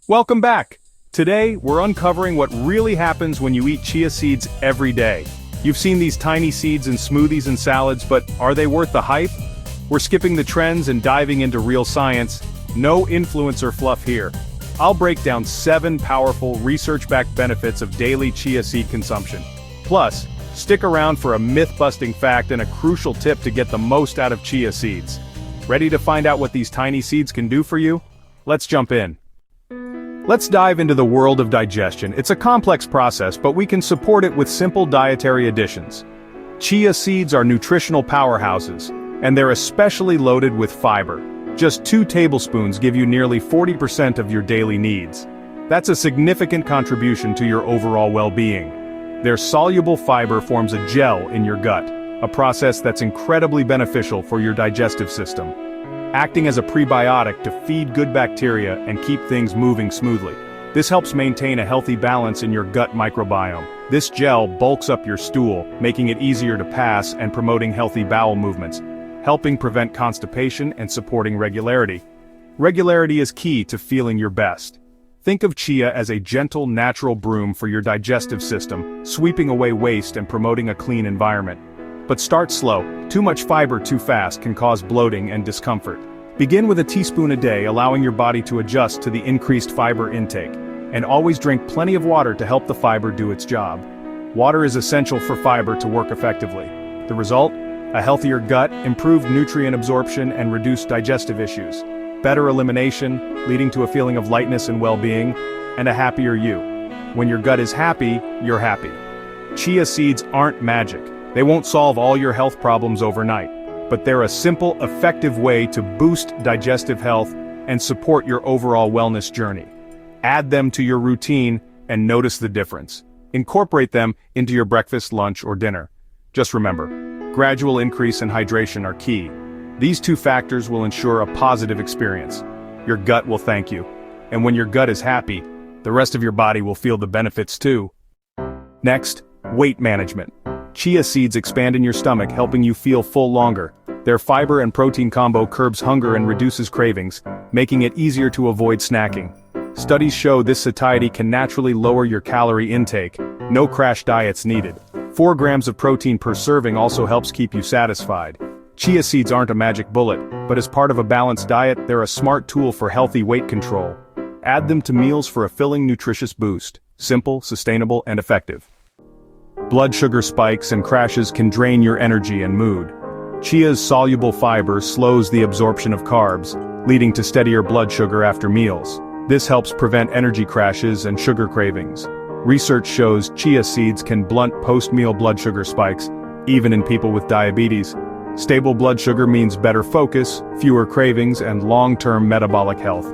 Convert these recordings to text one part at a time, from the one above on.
Welcome back! Today, we're uncovering what really happens when you eat chia seeds every day. You've seen these tiny seeds in smoothies and salads, but are they worth the hype? We're skipping the trends and diving into real science. No influencer fluff here. I'll break down 7 powerful, research-backed benefits of daily chia seed consumption. Plus, stick around for a myth-busting fact and a crucial tip to get the most out of chia seeds. Ready to find out what these tiny seeds can do for you? Let's jump in. Let's dive into the world of digestion. It's a complex process, but we can support it with simple dietary additions. Chia seeds are nutritional powerhouses, and they're especially loaded with fiber. Just 2 tablespoons give you nearly 40% of your daily needs. That's a significant contribution to your overall well-being. Their soluble fiber forms a gel in your gut, a process that's incredibly beneficial for your digestive system, acting as a prebiotic to feed good bacteria and keep things moving smoothly. This helps maintain a healthy balance in your gut microbiome. This gel bulks up your stool, making it easier to pass and promoting healthy bowel movements, helping prevent constipation and supporting regularity. Regularity is key to feeling your best. Think of chia as a gentle, natural broom for your digestive system, sweeping away waste and promoting a clean environment. But start slow. Too much fiber too fast can cause bloating and discomfort. Begin with a teaspoon a day, allowing your body to adjust to the increased fiber intake. And always drink plenty of water to help the fiber do its job. Water is essential for fiber to work effectively. The result? A healthier gut, improved nutrient absorption, and reduced digestive issues. Better elimination, leading to a feeling of lightness and well-being, and a happier you. When your gut is happy, you're happy. Chia seeds aren't magic. They won't solve all your health problems overnight, but they're a simple, effective way to boost digestive health and support your overall wellness journey. Add them to your routine and notice the difference. Incorporate them into your breakfast, lunch, or dinner. Just remember, gradual increase in hydration are key. These 2 factors will ensure a positive experience. Your gut will thank you. And when your gut is happy, the rest of your body will feel the benefits too. Next, weight management. Chia seeds expand in your stomach, helping you feel full longer. Their fiber and protein combo curbs hunger and reduces cravings, making it easier to avoid snacking. Studies show this satiety can naturally lower your calorie intake. No crash diets needed. 4 grams of protein per serving also helps keep you satisfied. Chia seeds aren't a magic bullet, but as part of a balanced diet, they're a smart tool for healthy weight control. Add them to meals for a filling, nutritious boost. Simple, sustainable, and effective. Blood sugar spikes and crashes can drain your energy and mood. Chia's soluble fiber slows the absorption of carbs, leading to steadier blood sugar after meals. This helps prevent energy crashes and sugar cravings. Research shows chia seeds can blunt post-meal blood sugar spikes, even in people with diabetes. Stable blood sugar means better focus, fewer cravings, and long-term metabolic health.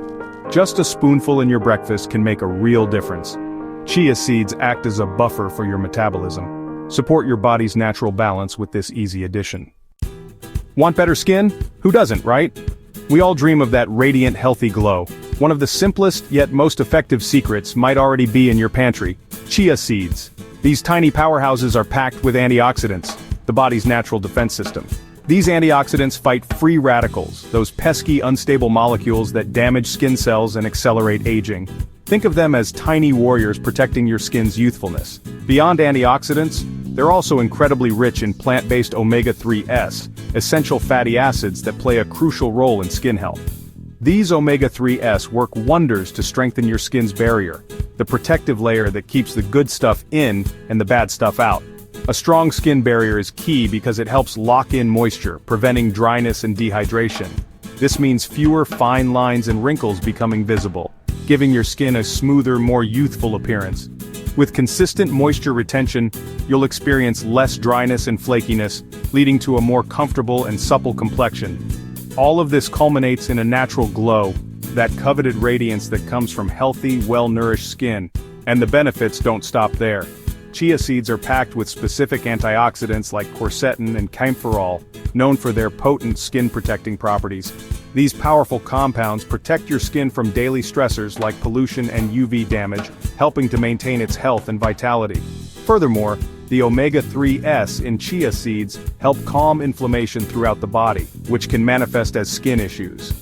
Just a spoonful in your breakfast can make a real difference. Chia seeds act as a buffer for your metabolism. Support your body's natural balance with this easy addition. Want better skin? Who doesn't, right? We all dream of that radiant, healthy glow. One of the simplest yet most effective secrets might already be in your pantry: chia seeds. These tiny powerhouses are packed with antioxidants, the body's natural defense system. These antioxidants fight free radicals, those pesky, unstable molecules that damage skin cells and accelerate aging. Think of them as tiny warriors protecting your skin's youthfulness. Beyond antioxidants, they're also incredibly rich in plant-based omega-3s, essential fatty acids that play a crucial role in skin health. These omega-3s work wonders to strengthen your skin's barrier, the protective layer that keeps the good stuff in and the bad stuff out. A strong skin barrier is key because it helps lock in moisture, preventing dryness and dehydration. This means fewer fine lines and wrinkles becoming visible, giving your skin a smoother, more youthful appearance. With consistent moisture retention, you'll experience less dryness and flakiness, leading to a more comfortable and supple complexion. All of this culminates in a natural glow, that coveted radiance that comes from healthy, well-nourished skin. And the benefits don't stop there. Chia seeds are packed with specific antioxidants like quercetin and kaempferol, known for their potent skin-protecting properties. These powerful compounds protect your skin from daily stressors like pollution and UV damage, helping to maintain its health and vitality. Furthermore, the omega-3s in chia seeds help calm inflammation throughout the body, which can manifest as skin issues.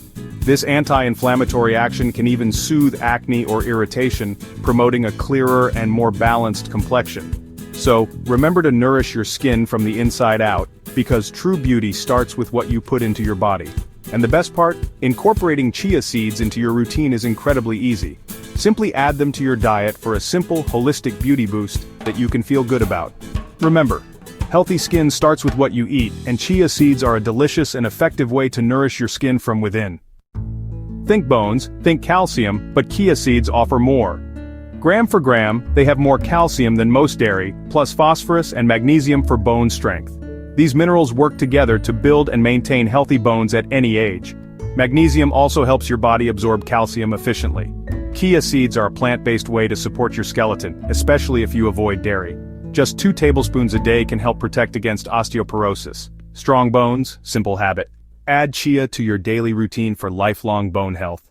This anti-inflammatory action can even soothe acne or irritation, promoting a clearer and more balanced complexion. So, remember to nourish your skin from the inside out, because true beauty starts with what you put into your body. And the best part? Incorporating chia seeds into your routine is incredibly easy. Simply add them to your diet for a simple, holistic beauty boost that you can feel good about. Remember, healthy skin starts with what you eat, and chia seeds are a delicious and effective way to nourish your skin from within. Think bones, think calcium, but chia seeds offer more. Gram for gram, they have more calcium than most dairy, plus phosphorus and magnesium for bone strength. These minerals work together to build and maintain healthy bones at any age. Magnesium also helps your body absorb calcium efficiently. Chia seeds are a plant-based way to support your skeleton, especially if you avoid dairy. Just 2 tablespoons a day can help protect against osteoporosis. Strong bones, simple habit. Add chia to your daily routine for lifelong bone health.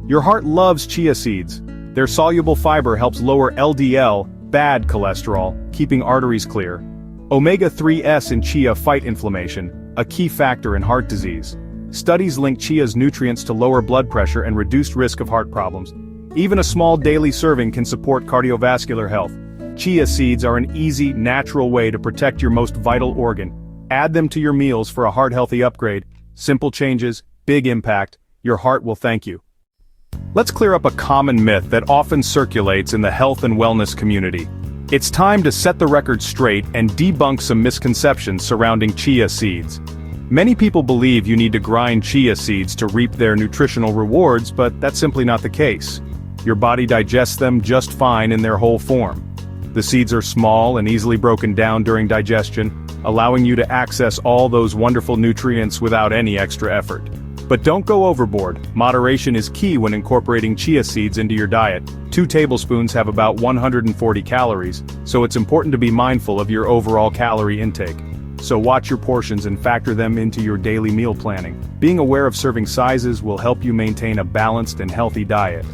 Your heart loves chia seeds. Their soluble fiber helps lower LDL, bad cholesterol, keeping arteries clear. Omega-3s in chia fight inflammation, a key factor in heart disease. Studies link chia's nutrients to lower blood pressure and reduced risk of heart problems. Even a small daily serving can support cardiovascular health. Chia seeds are an easy, natural way to protect your most vital organ. Add them to your meals for a heart-healthy upgrade. Simple changes, big impact. Your heart will thank you. Let's clear up a common myth that often circulates in the health and wellness community. It's time to set the record straight and debunk some misconceptions surrounding chia seeds. Many people believe you need to grind chia seeds to reap their nutritional rewards, but that's simply not the case. Your body digests them just fine in their whole form. The seeds are small and easily broken down during digestion, allowing you to access all those wonderful nutrients without any extra effort. But don't go overboard. Moderation is key when incorporating chia seeds into your diet. 2 tablespoons have about 140 calories, so it's important to be mindful of your overall calorie intake. So watch your portions and factor them into your daily meal planning. Being aware of serving sizes will help you maintain a balanced and healthy diet.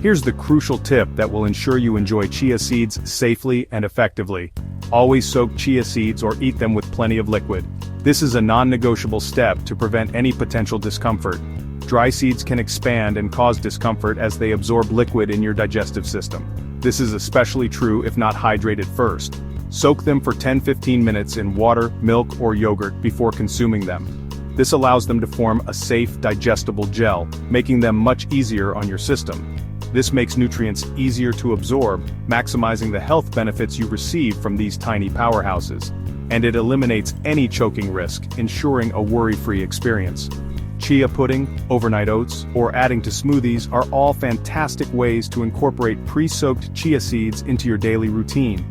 Here's the crucial tip that will ensure you enjoy chia seeds safely and effectively. Always soak chia seeds or eat them with plenty of liquid. This is a non-negotiable step to prevent any potential discomfort. Dry seeds can expand and cause discomfort as they absorb liquid in your digestive system. This is especially true if not hydrated first. Soak them for 10-15 minutes in water, milk, or yogurt before consuming them. This allows them to form a safe, digestible gel, making them much easier on your system. This makes nutrients easier to absorb, maximizing the health benefits you receive from these tiny powerhouses. And it eliminates any choking risk, ensuring a worry-free experience. Chia pudding, overnight oats, or adding to smoothies are all fantastic ways to incorporate pre-soaked chia seeds into your daily routine.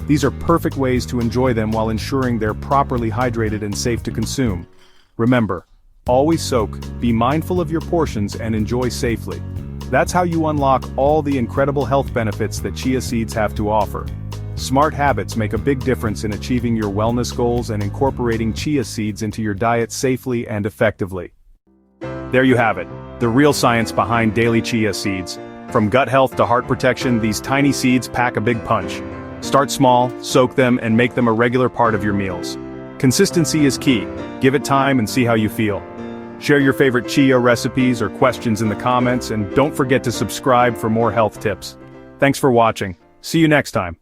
These are perfect ways to enjoy them while ensuring they're properly hydrated and safe to consume. Remember, always soak, be mindful of your portions, and enjoy safely. That's how you unlock all the incredible health benefits that chia seeds have to offer. Smart habits make a big difference in achieving your wellness goals and incorporating chia seeds into your diet safely and effectively. There you have it, the real science behind daily chia seeds. From gut health to heart protection, these tiny seeds pack a big punch. Start small, soak them, and make them a regular part of your meals. Consistency is key. Give it time and see how you feel. Share your favorite chia recipes or questions in the comments, and don't forget to subscribe for more health tips. Thanks for watching. See you next time.